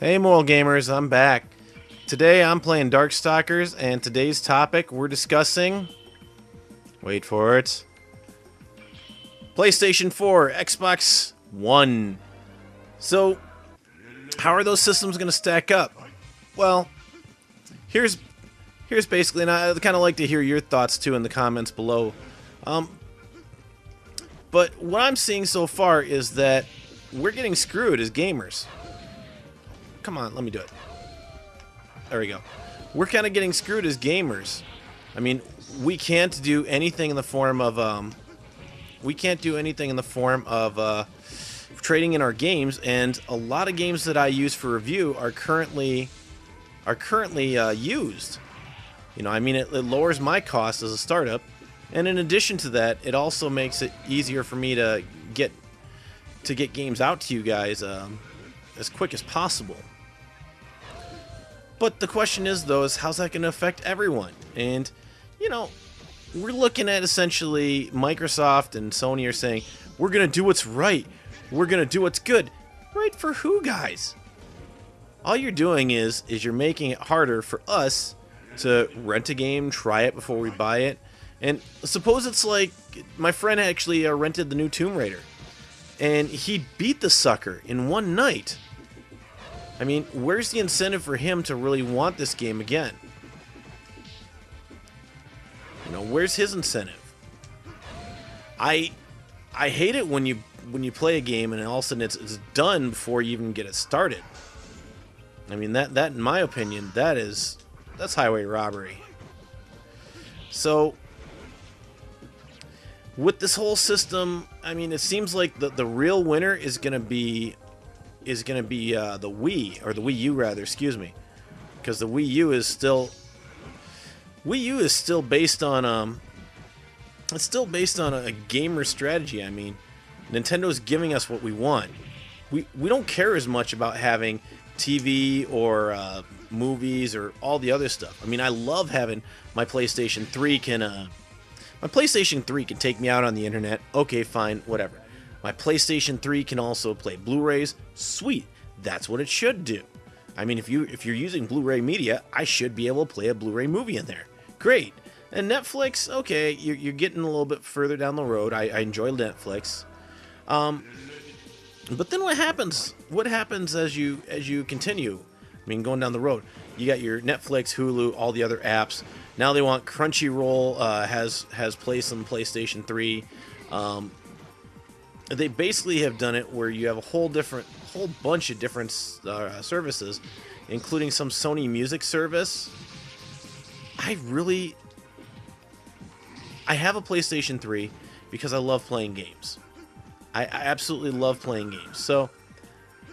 Hey Moral Gamers, I'm back. Today I'm playing Darkstalkers, and today's topic we're discussing... Wait for it. PlayStation 4, Xbox One. So, how are those systems going to stack up? Well, here's basically, and I'd kind of like to hear your thoughts too in the comments below. But what I'm seeing so far is that we're getting screwed as gamers. Come on, let me do it. There we go. We're kind of getting screwed as gamers. I mean, we can't do anything in the form of trading in our games, and a lot of games that I use for review are currently used. You know, I mean, it lowers my cost as a startup, and in addition to that, it also makes it easier for me to get games out to you guys as quick as possible. But the question is, though, how's that going to affect everyone? And, you know, we're looking at essentially Microsoft and Sony are saying, we're going to do what's right. We're going to do what's good. Right for who, guys? All you're doing is you're making it harder for us to rent a game, try it before we buy it. And suppose it's like my friend actually rented the new Tomb Raider, and he beat the sucker in one night. I mean, where's the incentive for him to really want this game again? You know, where's his incentive? I hate it when you play a game and all of a sudden it's done before you even get it started. I mean, that in my opinion, that's highway robbery. So with this whole system, I mean, it seems like the real winner is gonna be the Wii, or the Wii U rather, excuse me, because the Wii U is still based on it's still based on a gamer strategy. I mean, Nintendo's giving us what we want. We don't care as much about having TV or movies or all the other stuff. I mean, I love having my PlayStation 3 my PlayStation 3 can take me out on the internet. Okay, fine, whatever. My PlayStation 3 can also play Blu-rays. Sweet. That's what it should do. I mean, if you're using Blu-ray media, I should be able to play a Blu-ray movie in there. Great. And Netflix, okay, you're getting a little bit further down the road. I enjoy Netflix. But then what happens? What happens as you continue? I mean, going down the road, you got your Netflix, Hulu, all the other apps. Now they want Crunchyroll has place on PlayStation 3. They basically have done it where you have a whole bunch of different services, including some Sony Music service. I have a PlayStation 3 because I love playing games. I absolutely love playing games. So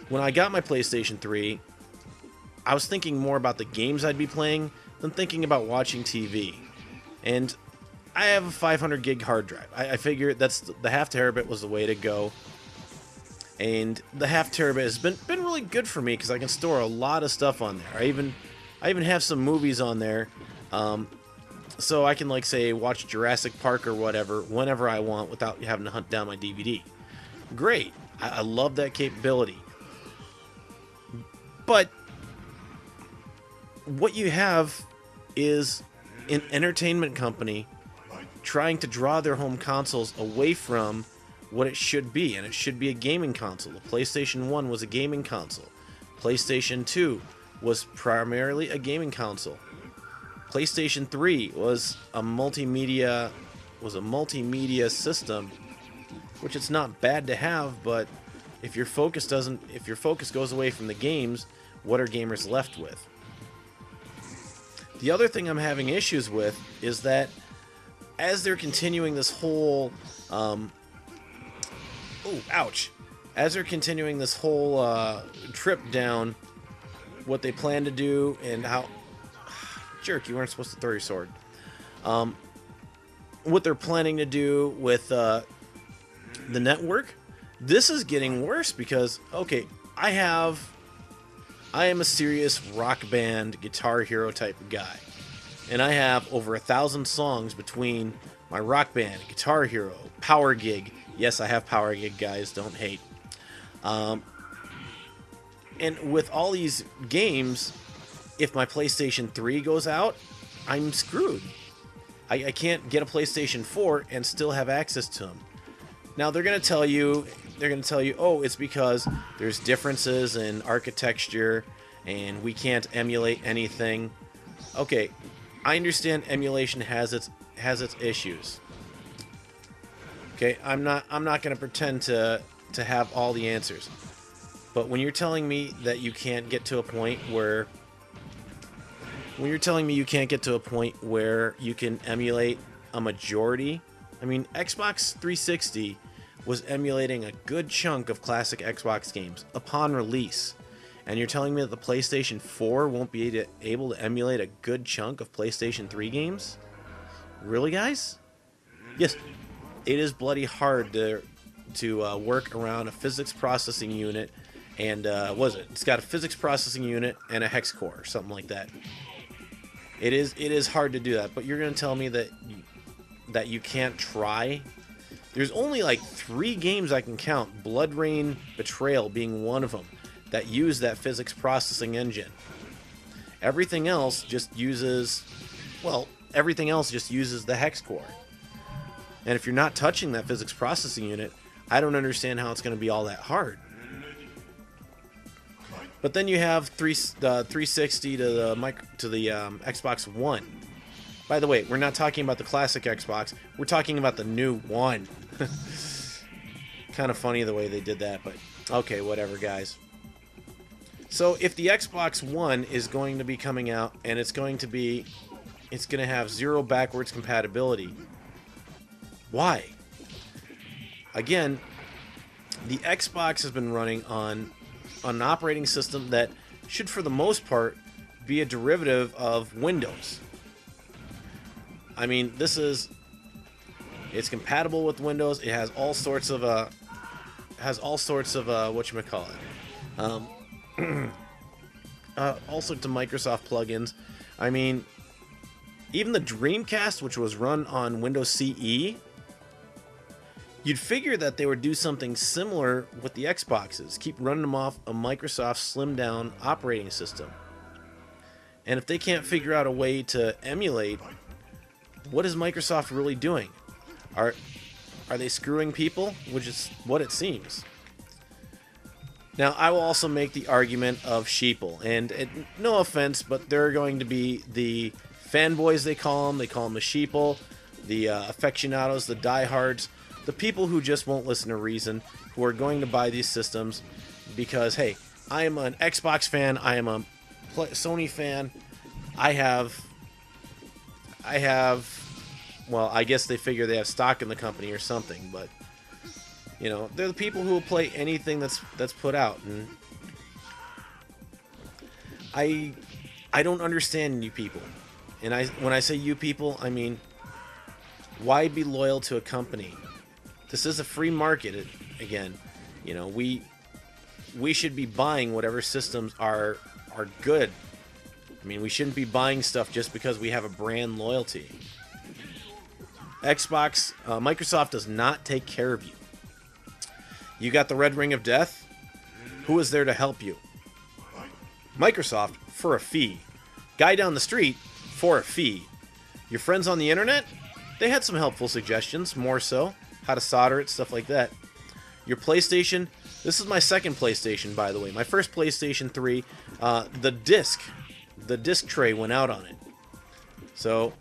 when I got my PlayStation 3, I was thinking more about the games I'd be playing than thinking about watching TV. And I have a 500 gig hard drive. I figured that's the half terabit was the way to go. And the half terabit has been really good for me because I can store a lot of stuff on there. I even have some movies on there. So I can, like, say, watch Jurassic Park or whatever whenever I want without having to hunt down my DVD. Great. I love that capability. But what you have is an entertainment company trying to draw their home consoles away from what it should be, and it should be a gaming console. The PlayStation 1 was a gaming console. PlayStation 2 was primarily a gaming console. PlayStation 3 was a multimedia system, which it's not bad to have, but if your focus goes away from the games, what are gamers left with? The other thing I'm having issues with is that as they're continuing this whole trip down what they plan to do and how jerk, you weren't supposed to throw your sword. What they're planning to do with the network, this is getting worse because, okay, I am a serious rock band, Guitar Hero type of guy. And I have over 1,000 songs between my rock band, Guitar Hero, Power Gig. Yes, I have Power Gig, guys, don't hate. And with all these games, if my PlayStation 3 goes out, I'm screwed. I can't get a PlayStation 4 and still have access to them. Now they're gonna tell you, oh, it's because there's differences in architecture and we can't emulate anything. Okay, I understand emulation has its issues. Okay, I'm not gonna pretend to have all the answers. But when you're telling me that you can't get to a point where you can emulate a majority, I mean, Xbox 360 was emulating a good chunk of classic Xbox games upon release. And you're telling me that the PlayStation 4 won't be able to emulate a good chunk of PlayStation 3 games? Really, guys? Yes, it is bloody hard to work around a physics processing unit and, it's got a physics processing unit and a hex core or something like that. It is hard to do that, but you're going to tell me that you can't try? There's only like 3 games I can count, Blood Rain Betrayal being one of them, that use that physics processing engine. Everything else just uses the hex core. And if you're not touching that physics processing unit, I don't understand how it's going to be all that hard. But then you have 360 to the Xbox One. By the way, we're not talking about the classic Xbox. We're talking about the new one. Kind of funny the way they did that, but okay, whatever, guys. So if the Xbox One is going to be coming out and it's going to have 0 backwards compatibility, why? Again, the Xbox has been running on an operating system that should, for the most part, be a derivative of Windows. I mean, it's compatible with Windows. It has all sorts of whatchamacallit, all sorts of Microsoft plugins. I mean, even the Dreamcast, which was run on Windows CE, you'd figure that they would do something similar with the Xboxes, keep running them off a Microsoft slimmed down operating system. And if they can't figure out a way to emulate, what is Microsoft really doing? Are they screwing people? Which is what it seems. Now, I will also make the argument of sheeple, and no offense, but there are going to be the fanboys, they call them the sheeple, the aficionados, the diehards, the people who just won't listen to reason, who are going to buy these systems because, hey, I am an Xbox fan, I am a Sony fan, I have, well, I guess they figure they have stock in the company or something, but, you know, they're the people who will play anything that's put out, and I don't understand you people. And when I say you people, I mean, why be loyal to a company? This is a free market, again. You know, we should be buying whatever systems are good. I mean, we shouldn't be buying stuff just because we have a brand loyalty. Microsoft does not take care of you. You got the red ring of death? Who is there to help you? Microsoft, for a fee. Guy down the street, for a fee. Your friends on the internet? They had some helpful suggestions, more so. How to solder it, stuff like that. Your PlayStation, this is my second PlayStation, by the way. My first PlayStation 3, the disc tray went out on it. So,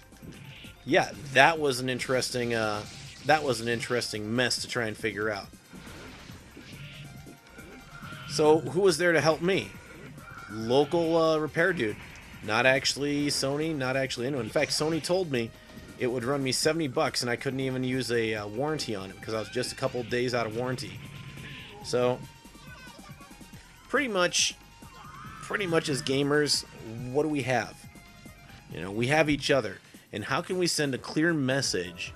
yeah, that was an interesting mess to try and figure out. So, who was there to help me? Local repair dude. Not actually Sony, not actually anyone. In fact, Sony told me it would run me $70 and I couldn't even use a warranty on it because I was just a couple days out of warranty. So, pretty much as gamers, what do we have? You know, we have each other. And how can we send a clear message?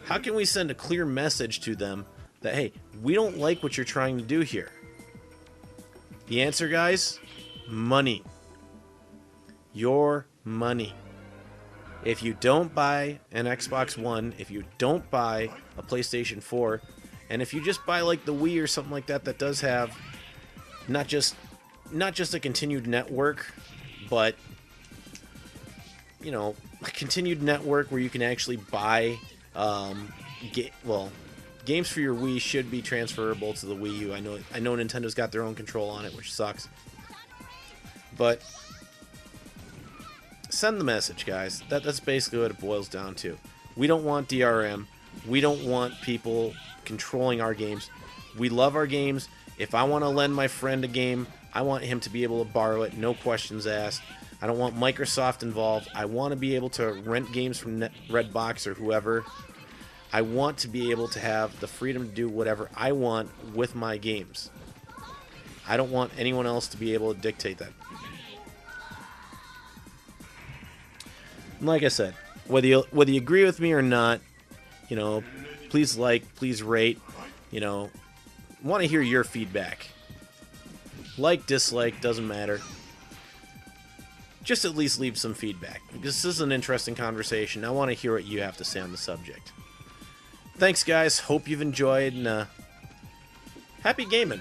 How can we send a clear message to them that, hey, we don't like what you're trying to do here? The answer, guys, money. Your money. If you don't buy an Xbox One, if you don't buy a PlayStation 4, and if you just buy like the Wii or something like that that does have not just not just a continued network, but, you know, a continued network where you can actually buy, games for your Wii should be transferable to the Wii U. I know Nintendo's got their own control on it, which sucks. But send the message, guys. That's basically what it boils down to. We don't want DRM. We don't want people controlling our games. We love our games. If I want to lend my friend a game, I want him to be able to borrow it, no questions asked. I don't want Microsoft involved. I want to be able to rent games from Redbox or whoever. I want to be able to have the freedom to do whatever I want with my games. I don't want anyone else to be able to dictate that. And like I said, whether you agree with me or not, you know, please like, please rate, you know, want to hear your feedback. Like, dislike, doesn't matter. Just at least leave some feedback. This is an interesting conversation. I want to hear what you have to say on the subject. Thanks, guys. Hope you've enjoyed, and happy gaming.